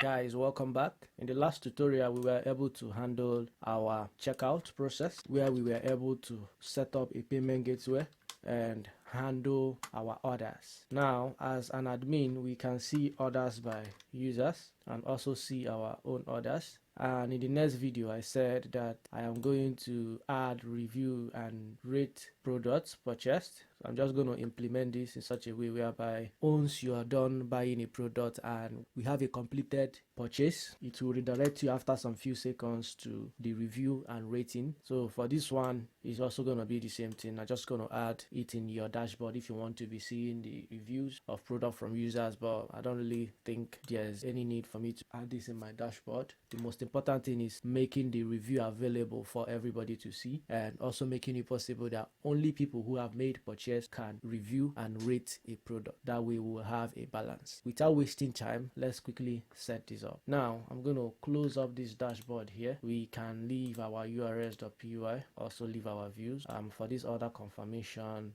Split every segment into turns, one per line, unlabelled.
Guys, welcome back. In the last tutorial we were able to handle our checkout process where we were able to set up a payment gateway and handle our orders. Now as an admin we can see orders by users and also see our own orders. And in the next video I said that I am going to add, review and rate products purchased. So I'm just going to implement this in such a way whereby once you are done buying a product and we have a completed purchase, it will redirect you after some few seconds to the review and rating. So for this one it's also going to be the same thing. I'm just going to add it in your dashboard if you want to be seeing the reviews of product from users, but I don't really think there's any need for me to add this in my dashboard. The most important thing is making the review available for everybody to see and also making it possible that only people who have made purchase can review and rate a product. That way we will have a balance. Without wasting time, let's quickly set this up. Now I'm going to close up this dashboard here. We can leave our urls.py, also leave our views. For this order confirmation,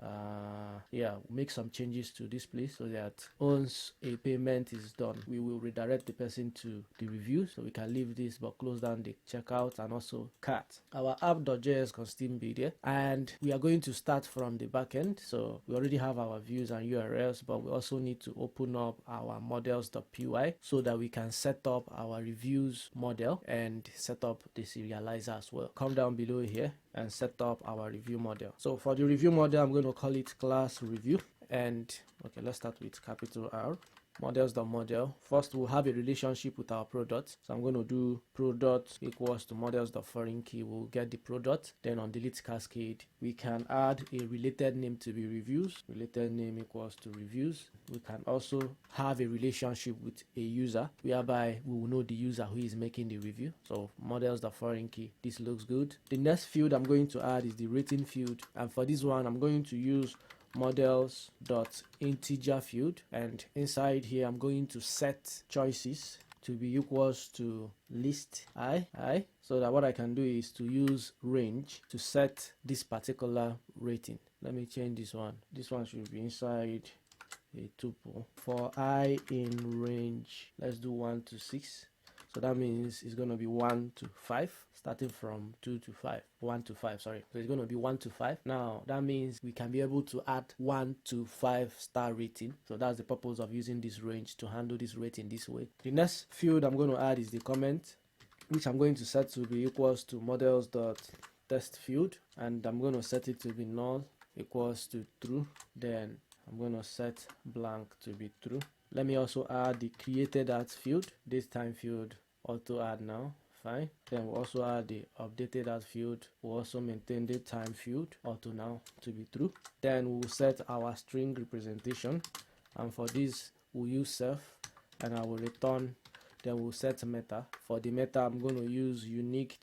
make some changes to this place so that once a payment is done we will redirect the person to the review. So we can leave this but close down the checkout and also cart. Our app.js can still be there and we are going to start from the backend. So we already have our views and URLs, but we also need to open up our models.py so that we can set up our reviews model and set up the serializer as well. Come down below here and set up our review model. So for the review model I'm going to call it class review. And okay, let's start with capital R. Models.model. First we'll have a relationship with our product. So I'm going to do product equals to models.foreign key. We'll get the product. Then on delete cascade we can add a related name to be reviews. Related name equals to reviews. We can also have a relationship with a user whereby we will know the user who is making the review. So models.foreign key. This looks good. The next field I'm going to add is the rating field, and for this one I'm going to use models.integer field, and inside here I'm going to set choices to be equals to list I, so that what I can do is to use range to set this particular rating. Let me change this one. This one should be inside a tuple. For I in range, let's do 1 to 6. So that means it's going to be 1 to 5, starting from 2 to 5, 1 to 5, sorry. So it's going to be 1 to 5. Now that means we can be able to add 1 to 5 star rating. So that's the purpose of using this range to handle this rating this way. The next field I'm going to add is the comment, which I'm going to set to be equals to models.text field, and I'm going to set it to be null equals to true. Then I'm going to set blank to be true. Let me also add the created at field. This time field auto add now, fine. Then we'll also add the updated at field. We'll also maintain the time field auto now to be true. Then we'll set our string representation, and for this we'll use self, and I will return. Then we'll set meta. For the meta I'm going to use unique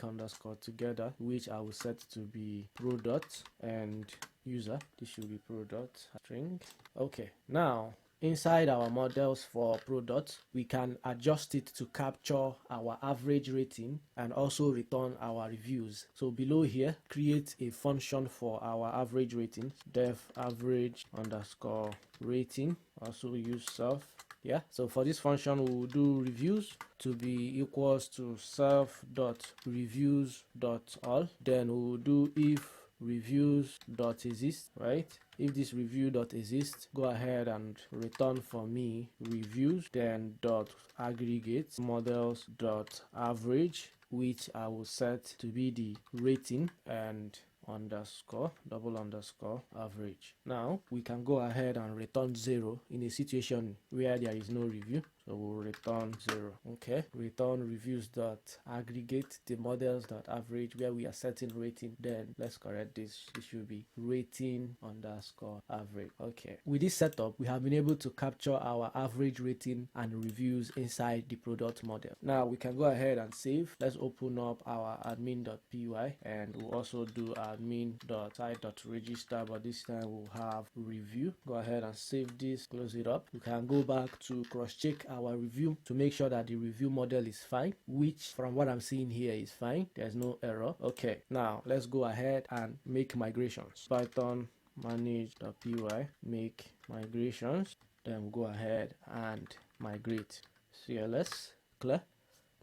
underscore together, which I will set to be product and user. This should be product string. Okay, now inside our models for products, we can adjust it to capture our average rating and also return our reviews. So below here, create a function for our average rating, def average underscore rating. Also use self. Yeah, so for this function we will do reviews to be equals to self.reviews.all. Then we will do if reviews.exist, right? If this review.exist, go ahead and return for me reviews, then dot aggregate models.average, which I will set to be the rating, and double underscore average. Now we can go ahead and return 0 in a situation where there is no review. So we'll return 0. Okay, return reviews dot aggregate the models dot average where we are setting rating. Then let's correct this. It should be rating underscore average. Okay, with this setup we have been able to capture our average rating and reviews inside the product model. Now we can go ahead and save. Let's open up our admin.py, and we'll also do admin.site.register, but this time we'll have review. Go ahead and save this, close it up. We can go back to cross check our review to make sure that the review model is fine, which from what I'm seeing here is fine. There's no error. Okay, now let's go ahead and make migrations. Python manage.py make migrations. Then we'll go ahead and migrate. CLS clear.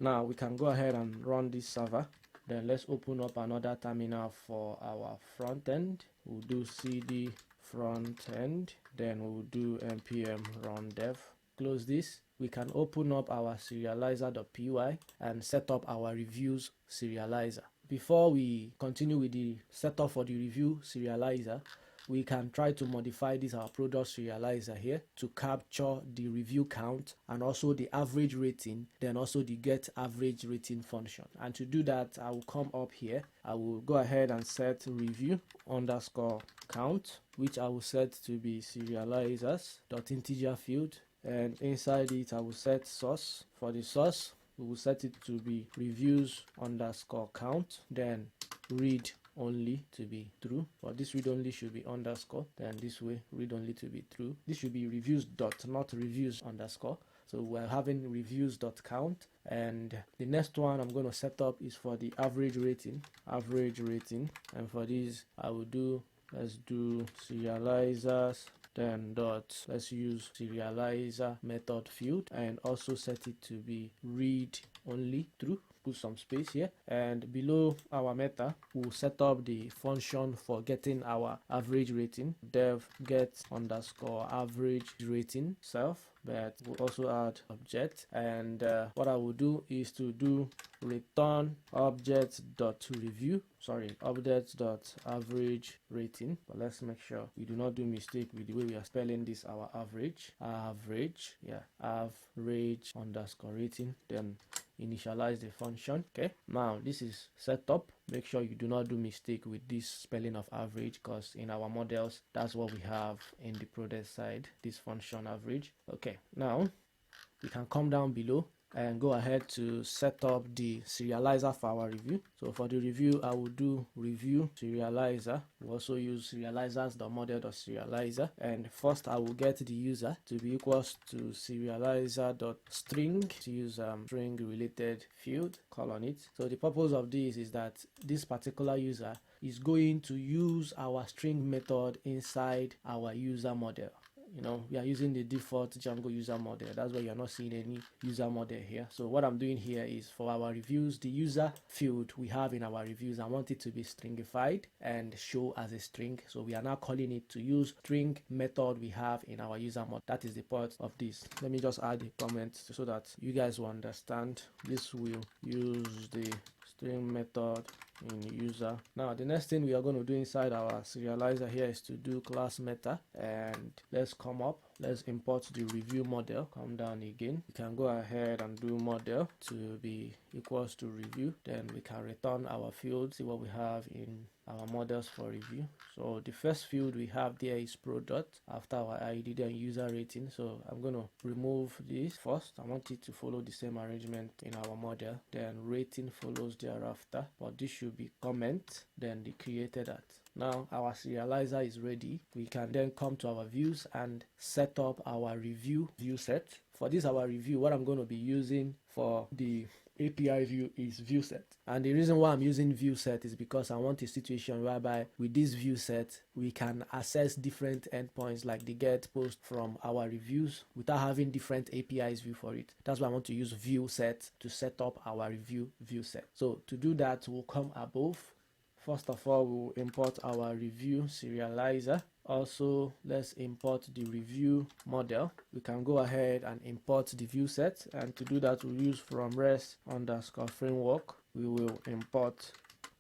Now we can go ahead and run this server. Then let's open up another terminal for our front end. We'll do cd front end, then we'll do npm run dev. Close this. We can open up our serializer.py and set up our reviews serializer. Before we continue with the setup for the review serializer, we can try to modify this our product serializer here to capture the review count and also the average rating, then also the get average rating function. And to do that, I will come up here. I will go ahead and set review underscore count, which I will set to be serializers.integer field, and inside it I will set source. For the source, we will set it to be reviews underscore count, then read only to be true, but this read only should be underscore, then this way read only to be true. This should be reviews dot, not reviews underscore. So we're having reviews dot count, and the next one I'm going to set up is for the average rating, and for this I will do, let's do serializers, then dot, let's use serializer method field, and also set it to be read only true. Put some space here, and below our meta we'll set up the function for getting our average rating, dev get underscore average rating self, but we'll also add object, and what I will do is to do return object dot review, object dot average rating. But let's make sure we do not do mistake with the way we are spelling this, our average underscore rating, then initialize the function. Okay, now this is set up. Make sure you do not do mistake with this spelling of average, because in our models that's what we have in the product side, this function average. Okay, now we can come down below and go ahead to set up the serializer for our review. So for the review, I will do review serializer. We'll also use serializers.model.serializer, and first I will get the user to be equals to serializer.string, to use string related field, call on it. So the purpose of this is that this particular user is going to use our string method inside our user model. You know, we are using the default Django user model. That's why you're not seeing any user model here. So what I'm doing here is for our reviews, the user field we have in our reviews, I want it to be stringified and show as a string. So we are now calling it to use string method we have in our user model. That is the part of this. Let me just add a comment so that you guys will understand. This will use the string method in user. Now the next thing we are going to do inside our serializer here is to do class meta, and let's come up, let's import the review model. Come down again, we can go ahead and do model to be equals to review, then we can return our field, see what we have in our models for review. So the first field we have there is product after our ID, then user rating. So I'm going to remove this first. I want it to follow the same arrangement in our model, then rating follows thereafter, but this should be comment, then the created at. Now our serializer is ready. We can then come to our views and set up our review view set. For this our review, what I'm going to be using for the API view is view set, and the reason why I'm using view set is because I want a situation whereby with this view set we can access different endpoints like the get, post from our reviews without having different APIs view for it. That's why I want to use view set to set up our review view set. So to do that, we'll come above. First of all, we'll import our review serializer. Also, let's import the review model. We can go ahead and import the view set, and to do that we'll use from REST underscore framework. We will import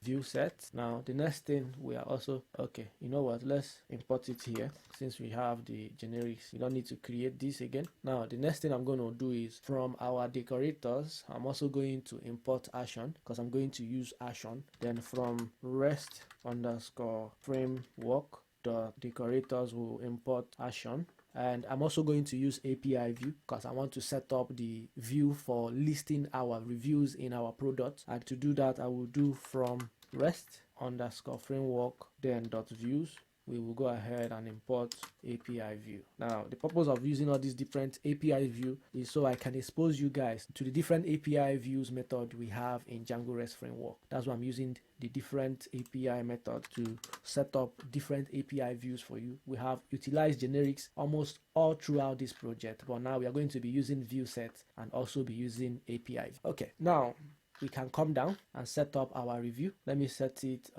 view set. Now the next thing we are also, okay, you know what, let's import it here since we have the generics. You don't need to create this again. Now the next thing I'm going to do is from our decorators, I'm also going to import action because I'm going to use action. Then from REST underscore framework, the decorators will import action, and I'm also going to use API view because I want to set up the view for listing our reviews in our product. And to do that, I will do from REST underscore framework, then dot views, we will go ahead and import API view. Now, the purpose of using all these different API view is so I can expose you guys to the different API views method we have in Django REST framework. That's why I'm using the different API method to set up different API views for you. We have utilized generics almost all throughout this project, but now we are going to be using view sets and also be using API. Okay, now we can come down and set up our review. Let me set it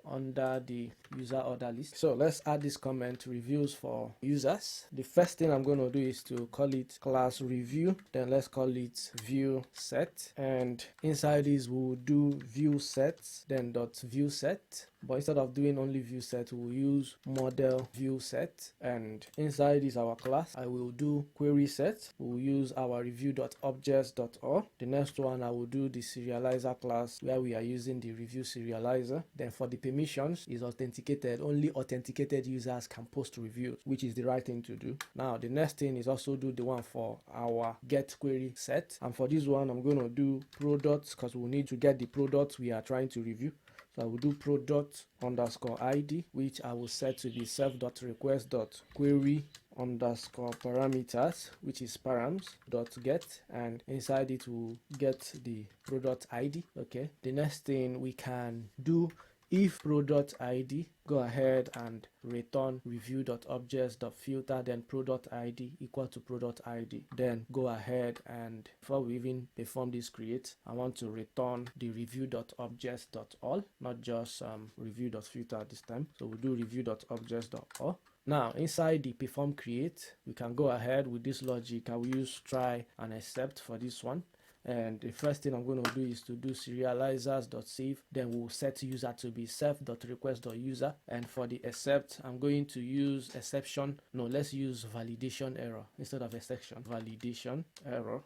under the user order list. So let's add this comment, reviews for users. The first thing I'm going to do is to call it class review. Then let's call it view set. And inside this, we'll do view sets, then dot view set. But instead of doing only view set, we'll use model view set. And inside is our class. I will do query set. We'll use our review.objects.all. The next one, I will do the serializer class where we are using the review serializer. Then for the permissions is authenticated. Only authenticated users can post reviews, which is the right thing to do. Now, the next thing is also do the one for our get query set. And for this one, I'm going to do products because we need to get the products we are trying to review. So I will do product_id, which I will set to be self.request.query underscore parameters, which is params.get, and inside it will get the product ID. Okay, the next thing we can do, if product ID, go ahead and return review.objects.filter, then product ID equal to product ID. Then go ahead and before we even perform this create, I want to return the review.objects.all, not just review.filter this time. So we'll do review.objects.all. Now inside the perform create, we can go ahead with this logic. I will use try and except for this one. And the first thing I'm going to do is to do serializers.save. Then we'll set user to be self.request.user. And for the except, I'm going to use exception. No, let's use validation error instead of exception. Validation error.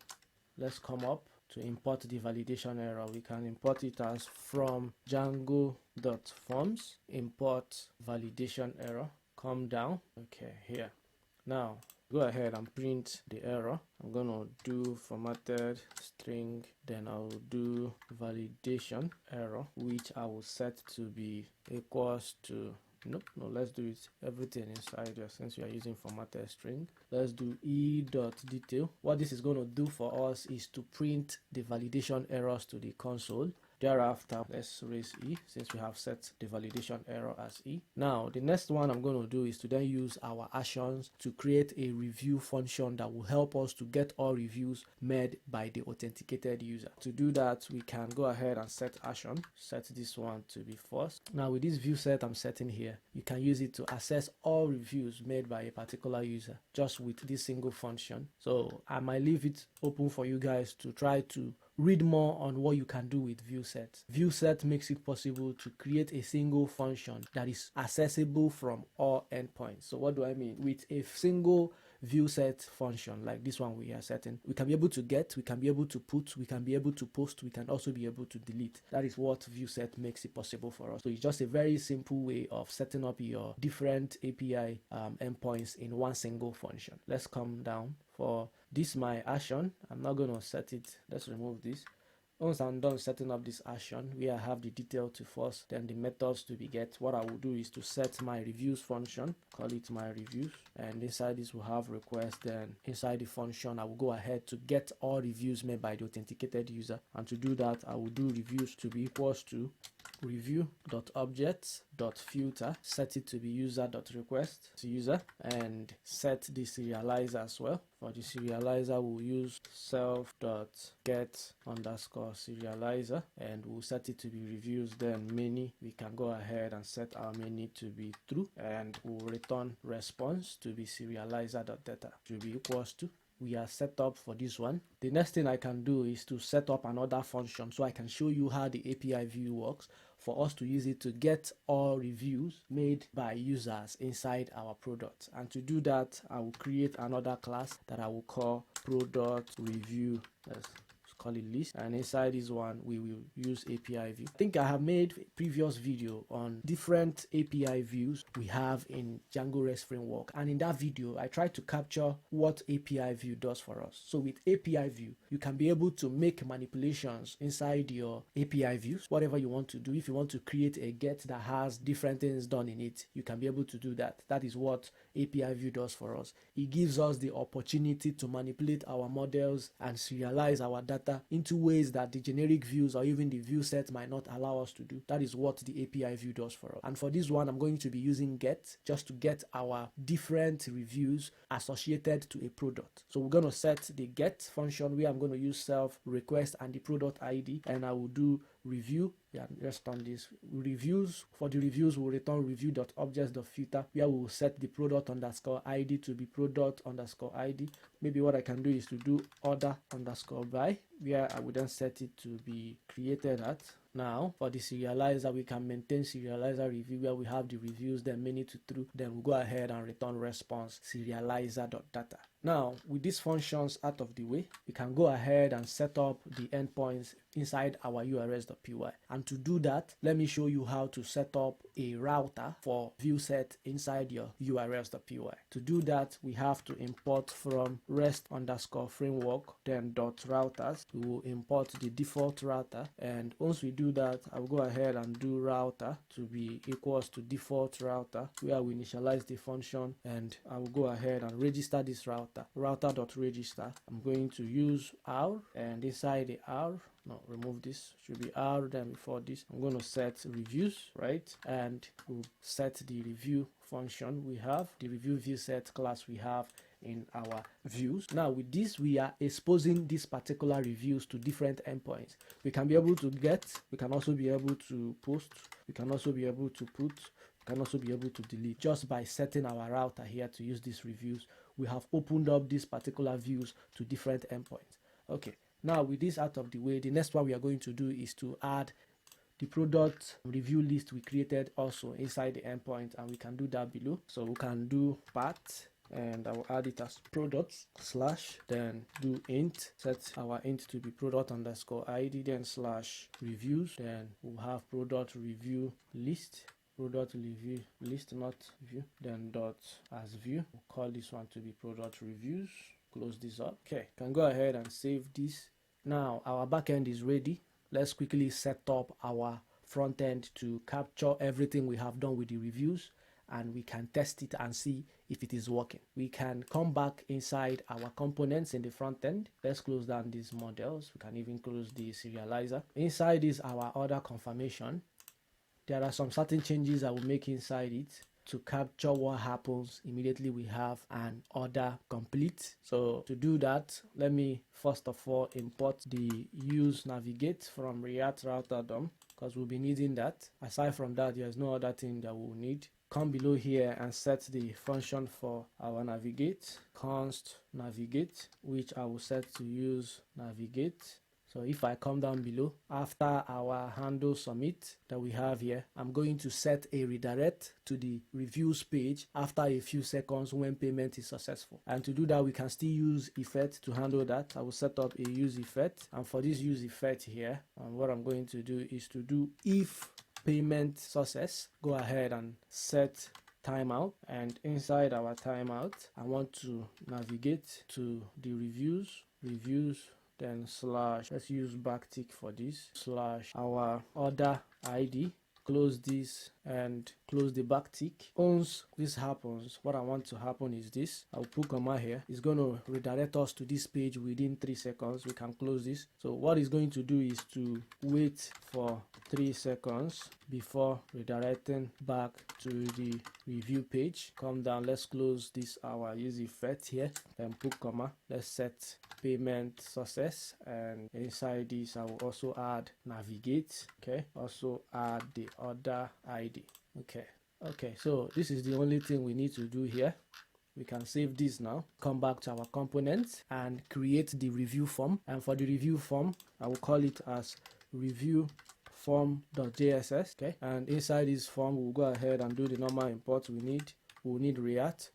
Let's come up to import the validation error. We can import it as from Django.forms import validation error. Come down. Okay, here. Now go ahead and print the error. I'm gonna do formatted string, then I'll do validation error, which I will set to be equals to no, let's do it everything inside here since we are using formatted string. Let's do e.detail. What this is going to do for us is to print the validation errors to the console. Thereafter, let's raise E since we have set the validation error as E. Now, the next one I'm going to do is to then use our actions to create a review function that will help us to get all reviews made by the authenticated user. To do that, we can go ahead and set action, set this one to be false. Now, with this view set I'm setting here, you can use it to access all reviews made by a particular user just with this single function. So I might leave it open for you guys to try to read more on what you can do with view set. View set makes it possible to create a single function that is accessible from all endpoints. So what do I mean? With a single view set function like this one we are setting, we can be able to get, we can be able to put, we can be able to post, we can also be able to delete. That is what view set makes it possible for us. So it's just a very simple way of setting up your different API endpoints in one single function. Let's come down. For this my action, I'm not going to set it. Let's remove this. Once I'm done setting up this action, where I have the detail to false, then the methods to be get, what I will do is to set my reviews function, call it my reviews, and inside this will have request. Then inside the function I will go ahead to get all reviews made by the authenticated user, and to do that I will do reviews to be equals to review.objects.filter, set it to be user.request to user, and set the serializer as well. For the serializer we'll use self.get_serializer, and we'll set it to be reviews. Then many, we can go ahead and set our many to be true, and we'll return response to be serializer.data to be equals to. We are set up for this one. The next thing I can do is to set up another function so I can show you how the API view works for us to use it to get all reviews made by users inside our product. And to do that, I will create another class that I will call product review. Let's call it list, and inside this one we will use API view. I think I have made a previous video on different API views we have in Django REST framework, and in that video I tried to capture what API view does for us. So with API view you can be able to make manipulations inside your API views, whatever you want to do. If you want to create a get that has different things done in it, you can be able to do that. That is what API view does for us. It gives us the opportunity to manipulate our models and serialize our data into ways that the generic views or even the view set might not allow us to do. That is what the API view does for us. And for this one, I'm going to be using get just to get our different reviews associated to a product. So we're going to set the get function where I'm going to use self request and the product ID, and I will do review. Yeah, let's turn this reviews. For the reviews, we'll return review.objects.filter where we'll set the product underscore ID to be product underscore ID. Maybe what I can do is to do order underscore by, where I would then set it to be created at. Now for the serializer, we can maintain serializer review where we have the reviews, then many to true, then we'll go ahead and return response serializer.data. Now with these functions out of the way, we can go ahead and set up the endpoints inside our URLs.py. And to do that, let me show you how to set up a router for view set inside your URLs.py. To do that, we have to import from REST underscore framework, then .routers. We will import the default router, and once we do that, I will go ahead and do router to be equals to default router, where we initialize the function, and I will go ahead and register this router.register. I'm going to use R, and inside the R, no, remove this, should be R. Then before this, I'm going to set reviews, right? And we'll set the review function we have, the review view set class we have in our views. Now with this, we are exposing these particular reviews to different endpoints. We can be able to get, we can also be able to post, we can also be able to put, we can also be able to delete. Just by setting our router here to use these reviews, we have opened up these particular views to different endpoints. Okay, now with this out of the way, the next one we are going to do is to add the product review list we created also inside the endpoint, and we can do that below. So we can do path, and I will add it as products slash, then do int, set our int to be product underscore ID, then slash reviews, then we'll have product review list, product review list, not view, then dot as view. We'll call this one to be product reviews. Close this up. Okay, can go ahead and save this. Now our backend is ready. Let's quickly set up our front end to capture everything we have done with the reviews, and we can test it and see if it is working. We can come back inside our components in the front end. Let's close down these models. We can even close the serializer. Inside is our order confirmation. There are some certain changes I will make inside it to capture what happens immediately we have an order complete. So to do that, let me first of all import the use navigate from React router DOM, because we'll be needing that. Aside from that, there's no other thing that we'll need. Come below here and set the function for our navigate, const navigate, which I will set to use navigate. So if I come down below, after our handle submit that we have here, I'm going to set a redirect to the reviews page after a few seconds when payment is successful. And to do that, we can still use effect to handle that. I will set up a use effect, and for this use effect here, what I'm going to do is to do if payment success, go ahead and set timeout, and inside our timeout, I want to navigate to the reviews, then slash, let's use backtick for this, slash our order ID, close this and close the backtick. Once this happens, what I want to happen is this. I'll put comma here. It's going to redirect us to this page within 3 seconds. We can close this. So what it's going to do is to wait for 3 seconds before redirecting back to the review page. Come down, let's close this our use effect here, then put comma. Let's set payment success, and inside this I will also add navigate. Okay, also add the order ID. Okay, so this is the only thing we need to do here. We can save this now, come back to our components and create the review form. And for the review form, I will call it as review form.jss. Okay, and inside this form we'll go ahead and do the normal import we need. We'll need React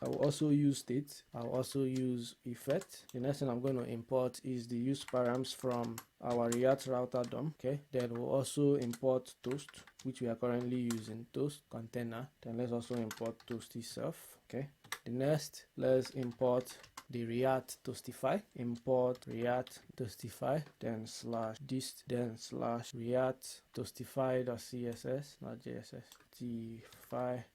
I will also use state. I'll also use effect. The next thing I'm going to import is the use params from our React router DOM. Okay, then we'll also import toast, which we are currently using, toast container. Then let's also import toast itself. Okay, the next, let's import the React Toastify. Import React Toastify, then slash dist, then slash React Toastify.css, not JSS,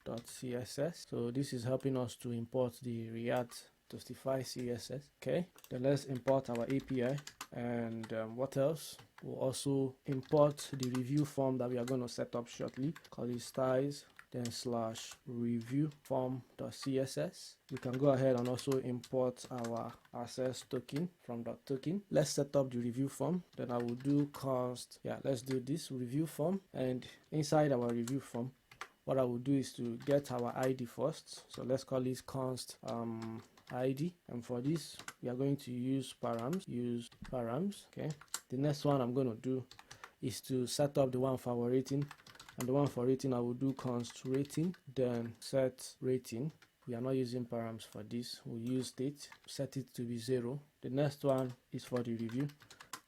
Toastify.css. So this is helping us to import the React Toastify CSS. Okay, then let's import our API. And what else? We'll also import the review form that we are going to set up shortly. Call it styles, then slash review form.css. We can go ahead and also import our access token from .token. Let's set up the review form. Then I will do const, let's do this review form. And inside our review form, what I will do is to get our ID first. So let's call it const ID, and for this we are going to use params. Okay, the next one I'm going to do is to set up the one for our rating, and the one for rating I will do const rating, then set rating. We are not using params for this. We'll use state, set it to be 0. The next one is for the review,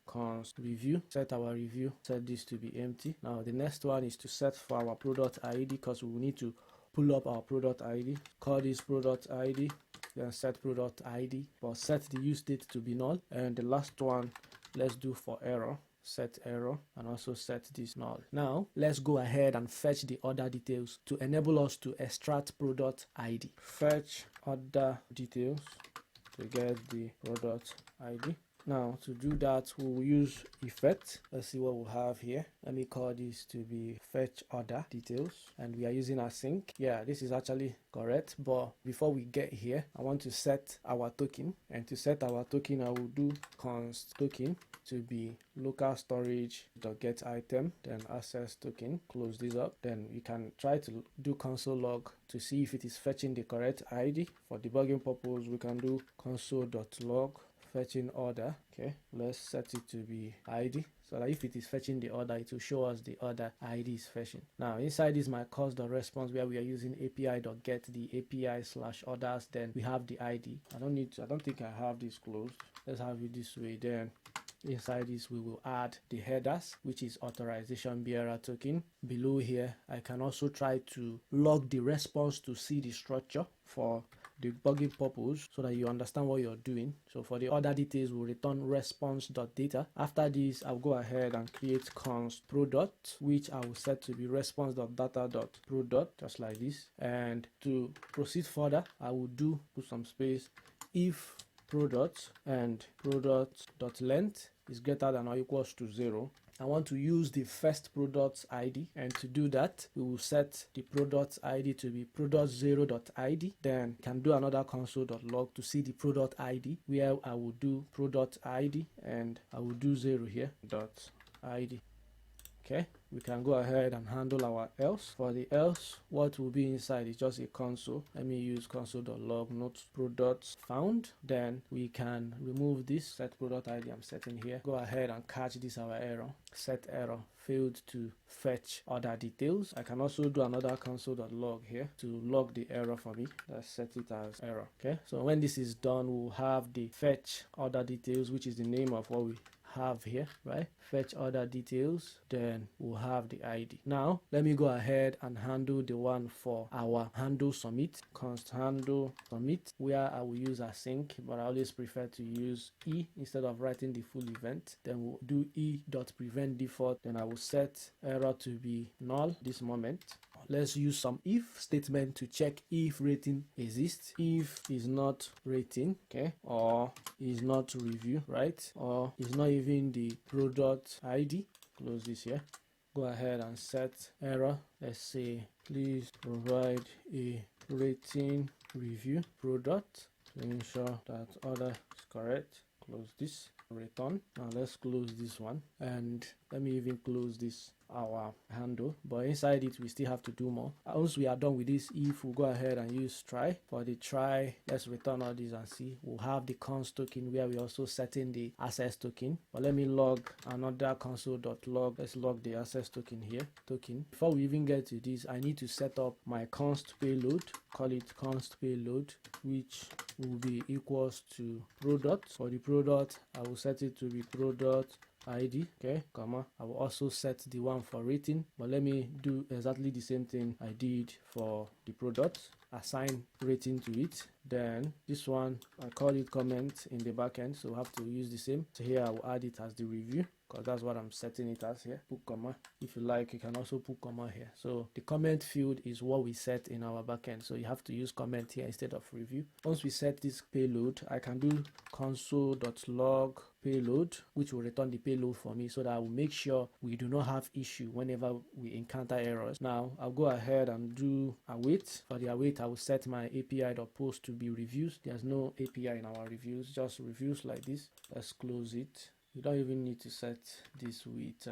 const review, set our review, set this to be empty. Now the next one is to set for our product ID, because we will need to pull up our product ID. Call this product ID, then set product ID, but set the use state to be null. And the last one, let's do for error, set error, and also set this null. Now let's go ahead and fetch the other details to enable us to extract product ID. Fetch other details to get the product ID. Now to do that, we will use effect. Let's see what we'll have here. Let me call this to be fetch other details, and we are using async. Yeah, this is actually correct, but before we get here, I want to set our token. And to set our token, I will do const token to be local storage .get item, then access token. Close this up. Then you can try to do console log to see if it is fetching the correct ID. For debugging purpose, we can do console.log fetching order. Okay, let's set it to be ID, so that if it is fetching the order, it will show us the order ID is fetching. Now inside is my cause.response, where we are using api.get the API/orders, then we have the ID. I don't think I have this closed. Let's have it this way. Then inside this we will add the headers, which is authorization bearer token. Below here I can also try to log the response to see the structure for debugging purpose, so that you understand what you're doing. So for the other details, we'll return response.data. After this, I'll go ahead and create const product, which I will set to be response.data.product, just like this. And to proceed further, I will put some space, if product and product.length is greater than or equals to 0. I want to use the first product ID, and to do that we will set the product ID to be product0.id. then can do another console.log to see the product ID, where I will do product ID and I will do 0 here .id. Okay, we can go ahead and handle our else. For the else, what will be inside is just a console. Let me use console.log not products found. Then we can remove this set product ID I'm setting here. Go ahead and catch this our error. Set error, failed to fetch other details. I can also do another console.log here to log the error for me. Let's set it as error. Okay, so when this is done, we'll have the fetch other details, which is the name of what we have here, right? Fetch other details, then we'll have the ID. Now let me go ahead and handle the one for our handle submit, const handle submit, where I will use async, but I always prefer to use e instead of writing the full event. Then we'll do e.prevent default, then I will set error to be null this moment. Let's use some if statement to check if rating exists. If is not rating, okay, or is not review, right, or is not even the product ID. Close this here. Go ahead and set error. Let's say please provide a rating review product to ensure that order is correct. Close this, return. Now let's close this one, and Let me even close this our handle, but inside it we still have to do more. Once we are done with this, if we go ahead and use try, for the try, let's return all these and see. We'll have the const token where we also set in the access token. But let me log another console.log. Let's log the access token here. Before we even get to this, I need to set up my const payload. Call it const payload, which will be equals to product. For the product, I will set it to be product ID, okay, comma. I will also set the one for rating, but let me do exactly the same thing I did for the product. Assign rating to it. Then this one, I call it comment in the backend, so we have to use the same. So here I will add it as the review, because that's what I'm setting it as here. Put comma. If you like, you can also put comma here. So the comment field is what we set in our backend, so you have to use comment here instead of review. Once we set this payload, I can do console.log payload, which will return the payload for me, so that I will make sure we do not have issue whenever we encounter errors. Now I'll go ahead and do await. For the await, I will set my API.post to be reviews. There's no API in our reviews, just reviews like this. Let's close it. You don't even need to set this with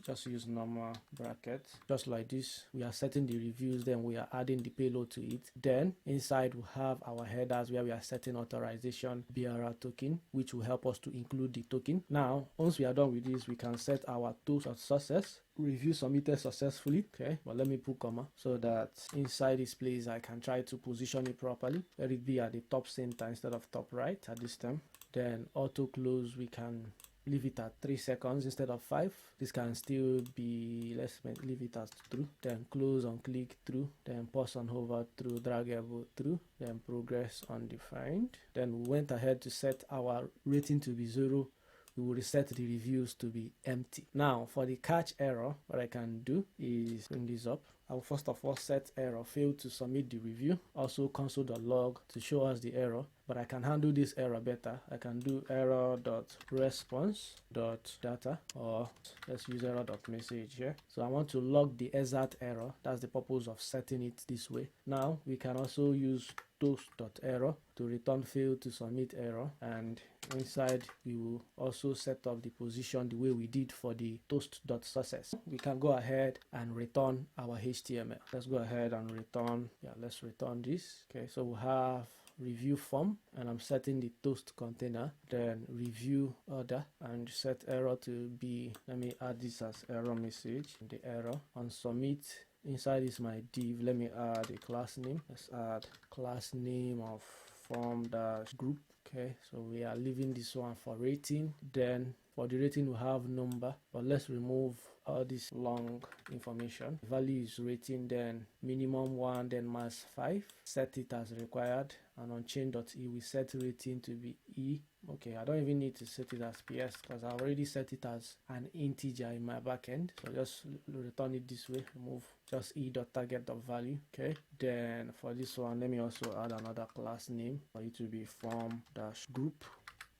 just use normal brackets, just like this. We are setting the reviews, then we are adding the payload to it. Then inside we have our headers where we are setting authorization BRR token, which will help us to include the token. Now once we are done with this, we can set our tools of success. Review submitted successfully, okay, but let me put comma so that inside this place I can try to position it properly. Let it be at the top center instead of top right at this time. Then auto close, we can leave it at 3 seconds instead of 5. This can still be, let's leave it as true. Then close on click through, then pause on hover through, draggable through, then progress undefined. Then we went ahead to set our rating to be 0. We will reset the reviews to be empty. Now for the catch error, what I can do is bring this up. I will first of all set error, failed to submit the review. Also console.log to show us the error, but I can handle this error better. I can do error.response.data, or let's use error.message here. So I want to log the exact error. That's the purpose of setting it this way. Now we can also use toast.error to return failed to submit error, and inside we will also set up the position the way we did for the toast.success. We can go ahead and return our HTML. Let's go ahead and return, let's return this. Okay, so we have review form, and I'm setting the toast container, then review order, and set error to be, let me add this as error message, the error on submit. Inside is my div. Let me add a class name. Let's add class name of form-group. Okay, so we are leaving this one for rating. Then for the rating we have number, but let's remove all this long information. Value is rating, then minimum 1, then max 5. Set it as required, and on chain.e we set rating to be e. Okay, I don't even need to set it as ps because I already set it as an integer in my backend. So just return it this way. Remove just e.target.value. Okay, then for this one, let me also add another class name for it to be form-group.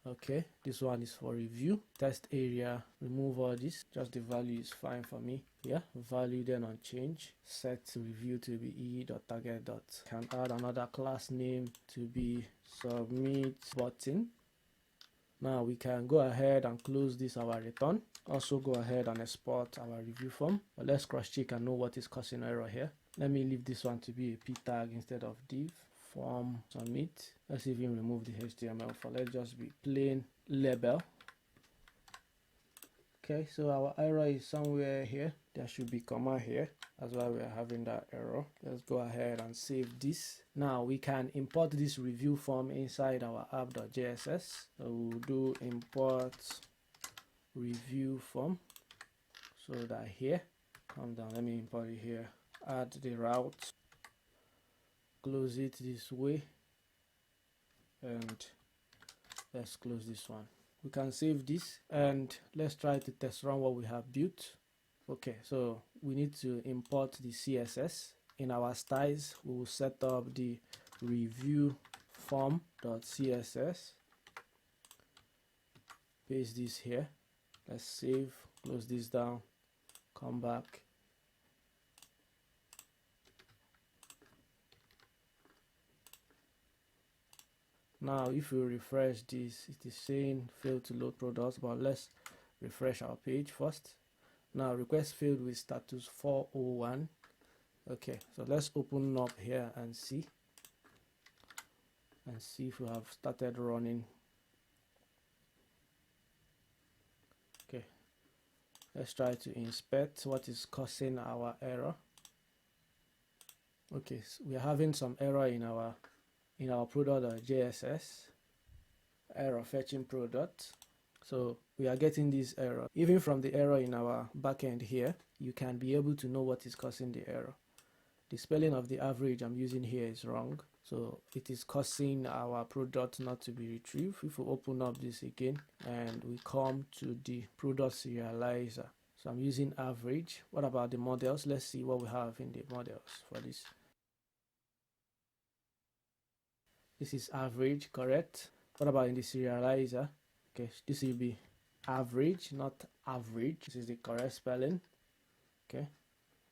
Okay, this one is for review. Test area, remove all this, just the value is fine for me. Yeah, value, then on change, set review to be e.target. Can add another class name to be submit button. Now we can go ahead and close this our return. Also go ahead and export our review form, but let's cross check and know what is causing error here. Let me leave this one to be a p tag instead of div. Form submit. Let's even remove the HTML for, let's just be plain label. Okay, so our error is somewhere here. There should be comma here. That's why we are having that error. Let's go ahead and save this. Now we can import this review form inside our app.js. So we'll do import review form. So that here, come down, let me import it here. Add the route. Close it this way, and let's close this one. We can save this, and let's try to test run what we have built. Okay, so we need to import the CSS. In our styles, we will set up the review form.css. Paste this here. Let's save, close this down, come back. Now if we refresh this, it is saying failed to load products, but let's refresh our page first. Now request failed with status 401. Okay, so let's open up here and see if we have started running. Okay, let's try to inspect what is causing our error. Okay, so we are having some error in our product.jss, error fetching product. So we are getting this error. Even from the error in our backend here, you can be able to know what is causing the error. The spelling of the average I'm using here is wrong, so it is causing our product not to be retrieved. If we open up this again and we come to the product serializer, so I'm using average. What about the models? Let's see what we have in the models for this. This is average, correct? What about in the serializer? Okay, this will be average, not average. This is the correct spelling. Okay,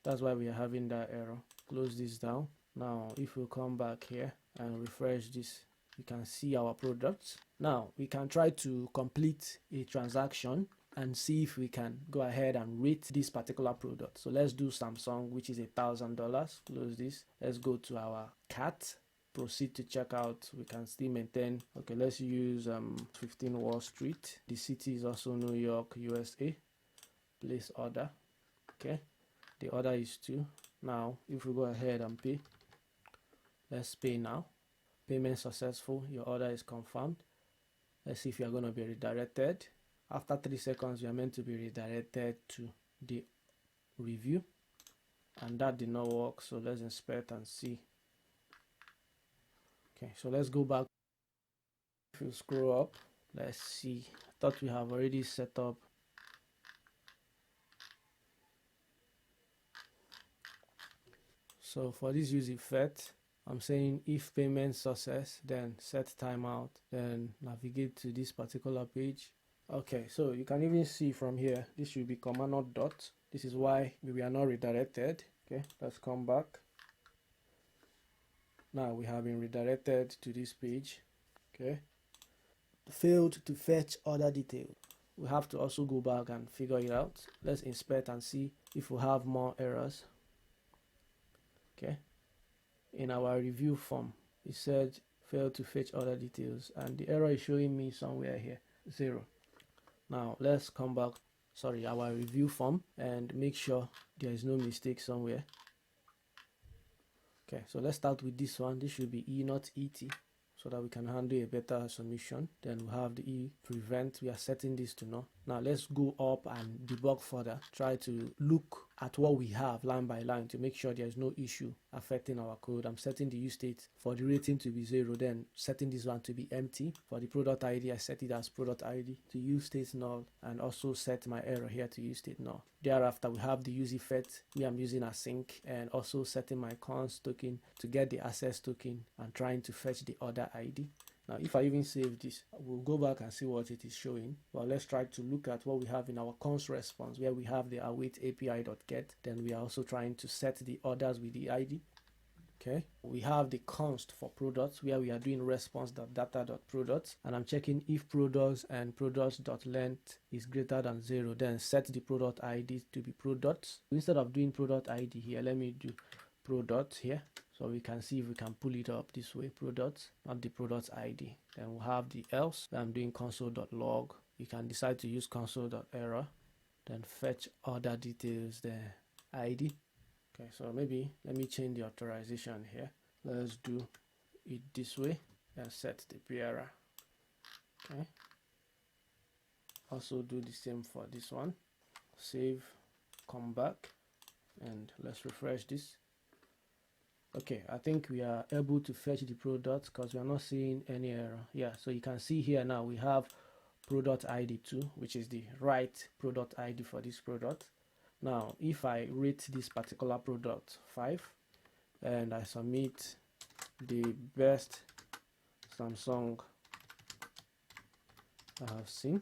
that's why we are having that error. Close this down. Now if we come back here and refresh this, you can see our products. Now we can try to complete a transaction and see if we can go ahead and rate this particular product. So let's do Samsung, which is $1,000. Close this. Let's go to our cart, proceed to checkout. We can still maintain. Okay, let's use 15 Wall Street. The city is also New York, USA. Place order. Okay, the order is 2. Now if we go ahead and pay, let's pay now. Payment successful. Your order is confirmed. Let's see if you are going to be redirected. After 3 seconds, you are meant to be redirected to the review, and that did not work. So let's inspect and see. Okay, so let's go back. If you scroll up, let's see. I thought we have already set up. So for this use effect, I'm saying if payment success, then set timeout, then navigate to this particular page. Okay, so you can even see from here, this should be command not dot. This is why we are not redirected. Okay, let's come back. Now we have been redirected to this page. Okay, failed to fetch order detail. We have to also go back and figure it out. Let's inspect and see if we have more errors. Okay, in our review form, it said failed to fetch order details, and the error is showing me somewhere here 0. Now let's come back, our review form, and make sure there is no mistake somewhere. Okay, so let's start with this one. This should be E, not ET, so that we can handle a better submission. Then we have the E prevent. We are setting this to no. Now let's go up and debug further. Try to look at what we have line by line to make sure there is no issue affecting our code. I'm setting the use state for the rating to be 0, then setting this one to be empty. For the product ID, I set it as product ID to use state null, and also set my error here to use state null. Thereafter, we have the use effect where I'm using async, and also setting my cons token to get the access token and trying to fetch the order ID. Now if I even save this, we'll go back and see what it is showing. Well, let's try to look at what we have in our cons response, where we have the await API.get. Then we are also trying to set the orders with the ID. Okay, we have the const for products, where we are doing response.data.products, and I'm checking if products and products.length is greater than 0. Then set the product ID to be products. Instead of doing product ID here, let me do product here, so we can see if we can pull it up this way. Products, not the product ID. Then we'll have the else. I'm doing console.log. You can decide to use console.error, then fetch order details, the ID. Okay, so maybe let me change the authorization here. Let's do it this way and set the bearer. Okay, also do the same for this one. Save, come back, and let's refresh this. Okay, I think we are able to fetch the product because we are not seeing any error. Yeah, so you can see here now we have product ID 2, which is the right product ID for this product. Now if I rate this particular product 5 and I submit the best Samsung I have seen,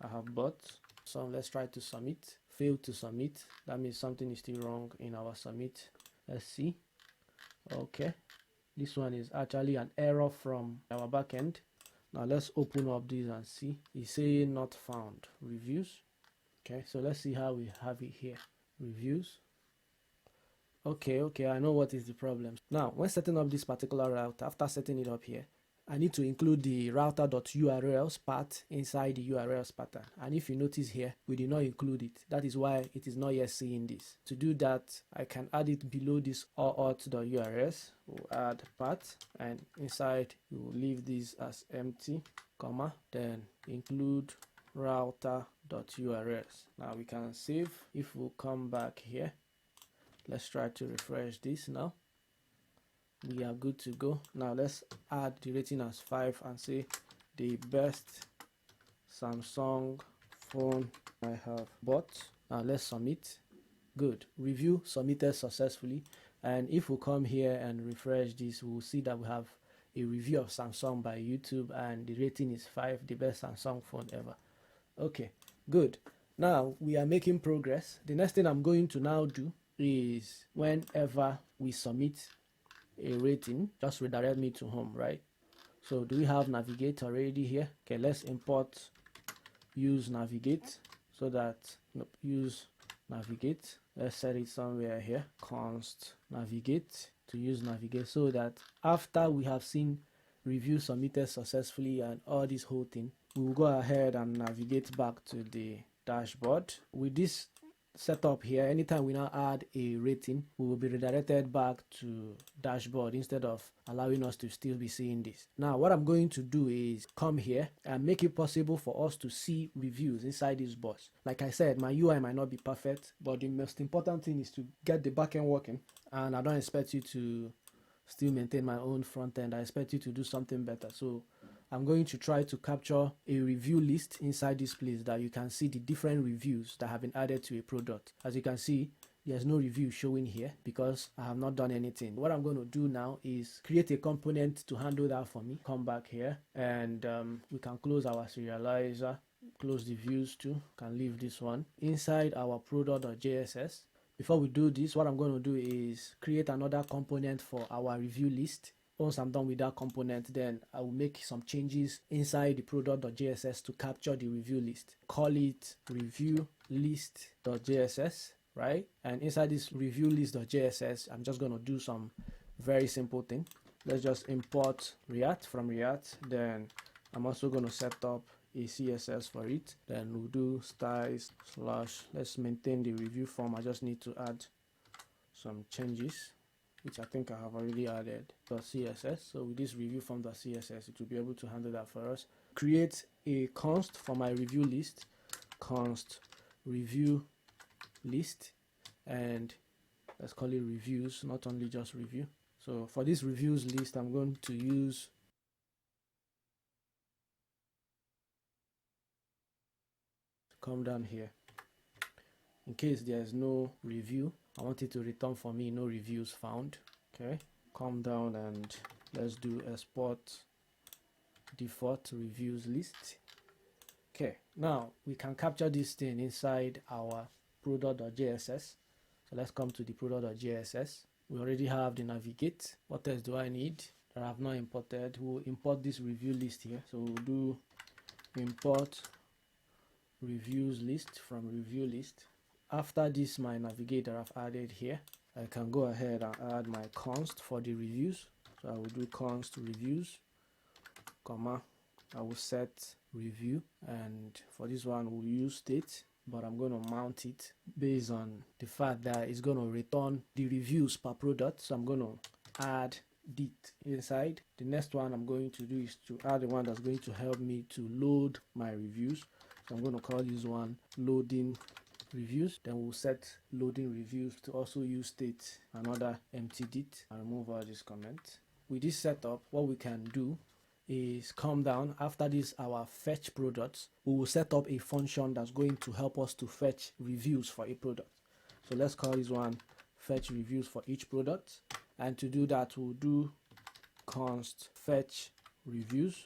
I have bought. So let's try to submit. Failed to submit. That means something is still wrong in our submit. Let's see. Okay, this one is actually an error from our backend. Now let's open up this and see. It's saying not found reviews. Okay, so let's see how we have it here. Reviews. Okay, I know what is the problem. Now, when setting up this particular route, after setting it up here, I need to include the router.urls part inside the URLs pattern. And if you notice here, we did not include it. That is why it is not yet seeing this. To do that, I can add it below this OAuth.urs. We'll add part, and inside we will leave this as empty, comma, then include router.urls. Now we can save. If we come back here, let's try to refresh this now. We are good to go. Now let's add the rating as 5 and say the best Samsung phone I have bought. Now let's submit. Good. Review submitted successfully. And if we come here and refresh this, we'll see that we have a review of Samsung by YouTube and the rating is 5, the best Samsung phone ever. Okay, good. Now we are making progress. The next thing I'm going to now do is whenever we submit a rating, just redirect me to home, right? So do we have navigate already here? Okay, let's import use navigate so that use navigate. Let's set it somewhere here, const navigate to use navigate, so that after we have seen review submitted successfully and all this whole thing, we will go ahead and navigate back to the dashboard. With this setup here, anytime we now add a rating, we will be redirected back to dashboard instead of allowing us to still be seeing this. Now what I'm going to do is come here and make it possible for us to see reviews inside this box. Like I said, my UI might not be perfect, but the most important thing is to get the backend working, and I don't expect you to still maintain my own front end. I expect you to do something better. So I'm going to try to capture a review list inside this place that you can see the different reviews that have been added to a product. As you can see, there's no review showing here because I have not done anything. What I'm going to do now is create a component to handle that for me. Come back here and we can close our serializer, close the views too, can leave this one inside our product.jss. Before we do this, what I'm going to do is create another component for our review list. Once I'm done with that component, then I will make some changes inside the product.jss to capture the review list. Call it review list.jss, right? And inside this review list.jss, I'm just going to do some very simple thing. Let's just import React from React. Then I'm also going to set up a CSS for it. Then we'll do styles / let's maintain the review form. I just need to add some changes, which I think I have already added .css. So with this review form.css, it will be able to handle that for us. Create a const for my review list, const review list, and let's call it reviews, not only just review. So for this reviews list, I'm going to use come down here. In case there's no review, I want it to return for me no reviews found. Okay, come down and let's do export default reviews list. Okay, now we can capture this thing inside our product.js. So let's come to the product.js. We already have the navigate. What else do I need that I have not imported? We'll import this review list here. So we'll do import reviews list from review list. After this, my navigator I've added here, I can go ahead and add my const for the reviews. So I will do const reviews, comma, I will set review, and for this one we'll use state, but I'm going to mount it based on the fact that it's going to return the reviews per product. So I'm going to add it inside. The next one I'm going to do is to add the one that's going to help me to load my reviews. So I'm going to call this one loading reviews. Then we'll set loading reviews to also use state, another empty dit, and remove all these comments. With this setup, what we can do is come down. After this, our fetch products, we will set up a function that's going to help us to fetch reviews for a product. So let's call this one fetch reviews for each product. And to do that, we'll do const fetch reviews.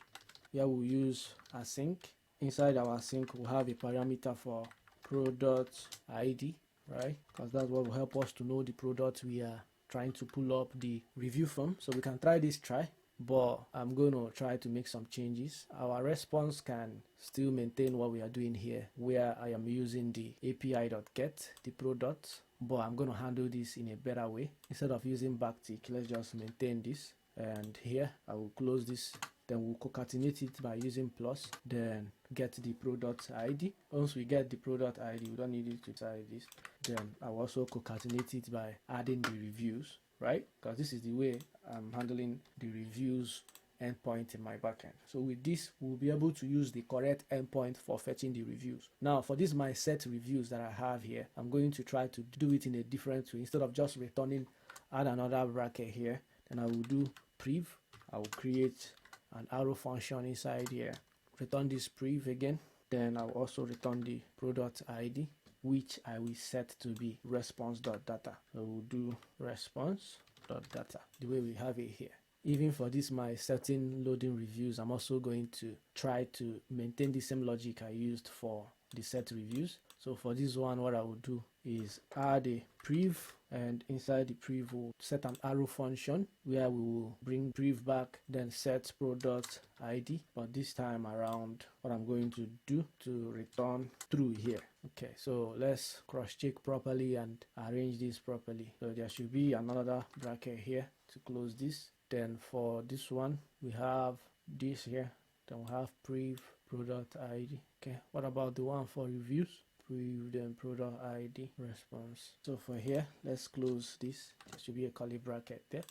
Here we'll use async. Inside our async, we'll have a parameter for product ID, right? Because that will help us to know the product we are trying to pull up the review from. So we can try this try. but I'm going to try to make some changes. Our response can still maintain what we are doing here, where I am using the api.get, the product, but I'm going to handle this in a better way. Instead of using backtick, let's just maintain this, and here I will close this. Then we'll concatenate it by using plus, then get the product ID. Once we get the product ID, we don't need it to decide this. Then I'll also concatenate it by adding the reviews, right? Because this is the way I'm handling the reviews endpoint in my backend. So with this, we'll be able to use the correct endpoint for fetching the reviews. Now, for this my set reviews that I have here, I'm going to try to do it in a different way. Instead of just returning, add another bracket here, then I will do priv. I will create an arrow function inside here, return this priv again, then I'll also return the product ID, which I will set to be response.data. So we'll do response.data the way we have it here. Even for this my setting loading reviews, I'm also going to try to maintain the same logic I used for the set reviews. So for this one, what I will do is add a priv, and inside the priv we'll set an arrow function where we will bring priv back, then set product ID. But this time around, what I'm going to do to return true here. Okay, so let's cross check properly and arrange this properly. So there should be another bracket here to close this. Then for this one, we have this here, then we have priv product ID. Okay, what about the one for reviews? Priv, then product ID response. So for here, let's close this. There should be a curly bracket there.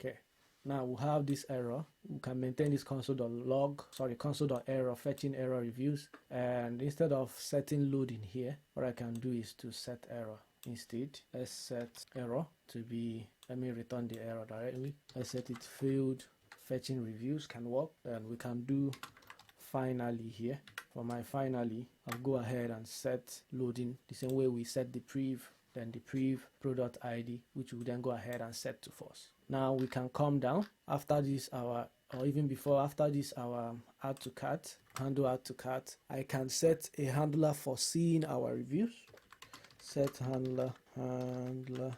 Okay, now we'll have this error. We can maintain this console.error fetching error reviews, and instead of setting loading here, what I can do is to set error instead. Let's set error to be, let me return the error directly. Let's set it failed fetching reviews can work, and we can do finally here. For my finally, I'll go ahead and set loading the same way we set the priv, then the priv product ID, which will then go ahead and set to false. Now we can come down after this our, or even before, after this our add to cart, handle add to cart. I can set a handler for seeing our reviews. Set handler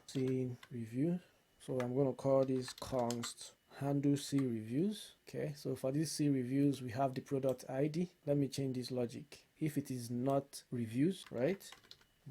seeing reviews. So I'm going to call this const handle see reviews. Okay, so for this see reviews, we have the product ID. Let me change this logic. If it is not reviews, right,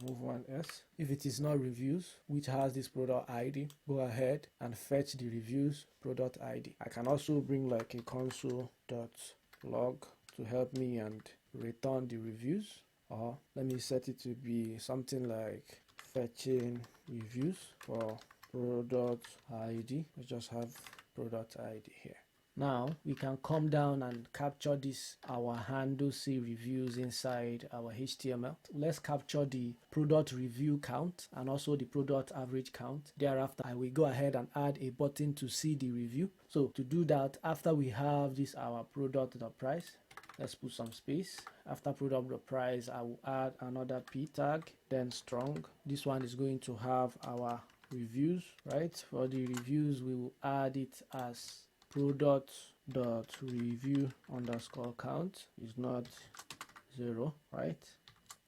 move one S. If it is not reviews, which has this product ID, go ahead and fetch the reviews product ID. I can also bring like a console.log to help me and return the reviews, or let me set it to be something like fetching reviews for product ID. Let's just have product ID here. Now we can come down and capture this our handle see reviews inside our HTML. Let's capture the product review count and also the product average count. Thereafter, I will go ahead and add a button to see the review. So to do that, after we have this our product.price, let's put some space. After product.price, I will add another p tag, then strong. This one is going to have our reviews, right? For the reviews, we will add it as product.review underscore count is not 0, right?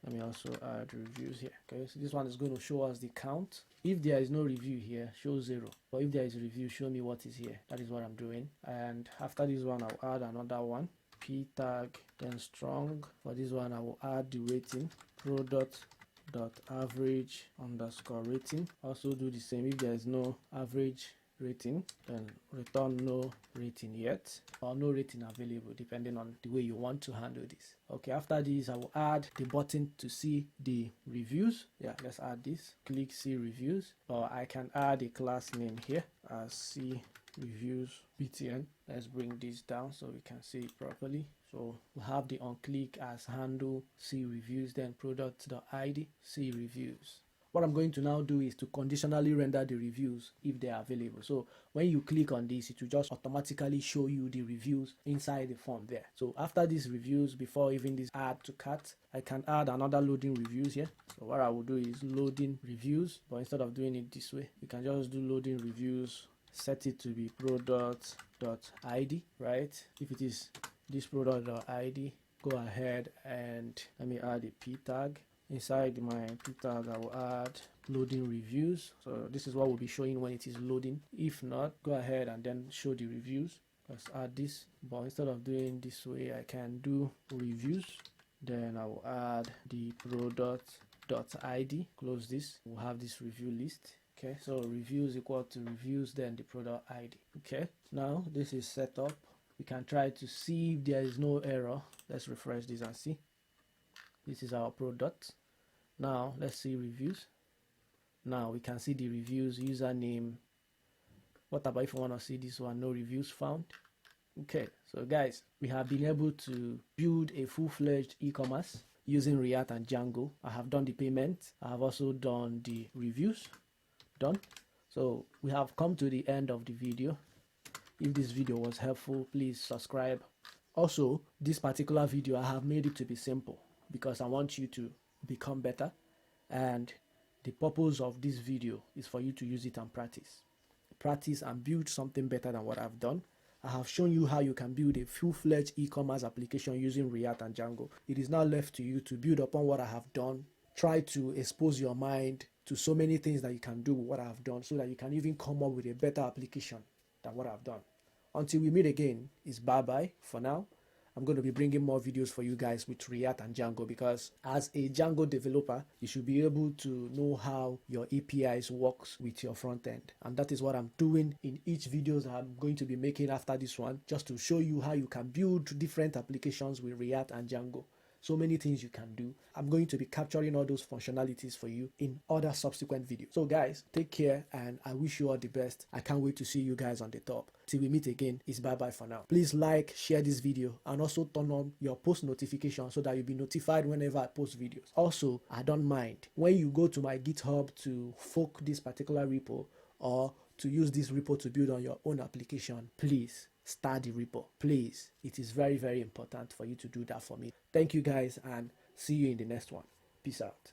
Let me also add reviews here. Okay, so this one is going to show us the count. If there is no review here, show 0. But if there is a review, show me what is here. That is what I'm doing. And after this one, I'll add another one, p tag, then strong. For this one, I will add the rating, product.average underscore rating. Also do the same. If there is no average rating, then return no rating yet, or no rating available, depending on the way you want to handle this. Okay, after this, I will add the button to see the reviews. Yeah, let's add this. Click see reviews, or I can add a class name here as see reviews btn. Let's bring this down so we can see it properly. So we'll have the on click as handle see reviews, then product.id see reviews. What I'm going to now do is to conditionally render the reviews if they are available. So when you click on this, it will just automatically show you the reviews inside the form there. So after these reviews, before even this add to cart, I can add another loading reviews here. So what I will do is loading reviews, but instead of doing it this way, we can just do loading reviews, set it to be product.id, right? If it is this product.id, go ahead and let me add a p tag. Inside my p tag, I will add loading reviews. So this is what we'll be showing when it is loading. If not, go ahead and then show the reviews. Let's add this, but instead of doing this way, I can do reviews. Then I will add the product.id. Close this. We'll have this review list. Okay, so reviews equal to reviews, then the product ID. Okay, now this is set up. We can try to see if there is no error. Let's refresh this and see. This is our product. Now let's see reviews. Now we can see the reviews, username. What about if you want to see this one? No reviews found. Okay, so guys, we have been able to build a full-fledged e-commerce using React and Django. I have done the payment. I have also done the reviews. Done. So we have come to the end of the video. If this video was helpful, please subscribe. Also, this particular video, I have made it to be simple because I want you to become better, and the purpose of this video is for you to use it and practice and build something better than what I've done. I have shown you how you can build a full-fledged e-commerce application using React and Django. It is now left to you to build upon what I have done. Try to expose your mind to so many things that you can do with what I have done, so that you can even come up with a better application than what I've done. Until we meet again, it's bye-bye for now. I'm going to be bringing more videos for you guys with React and Django, because as a Django developer, you should be able to know how your APIs works with your front end. And that is what I'm doing in each videos that I'm going to be making after this one, just to show you how you can build different applications with React and Django. So many things you can do. I'm going to be capturing all those functionalities for you in other subsequent videos. So guys, take care, and I wish you all the best. I can't wait to see you guys on the top. Till we meet again, it's bye-bye for now. Please like, share this video, and also turn on your post notification so that you'll be notified whenever I post videos. Also, I don't mind when you go to my GitHub to fork this particular repo, or to use this repo to build on your own application, please start the repo. Please, it is very, very important for you to do that for me. Thank you guys, and see you in the next one. Peace out.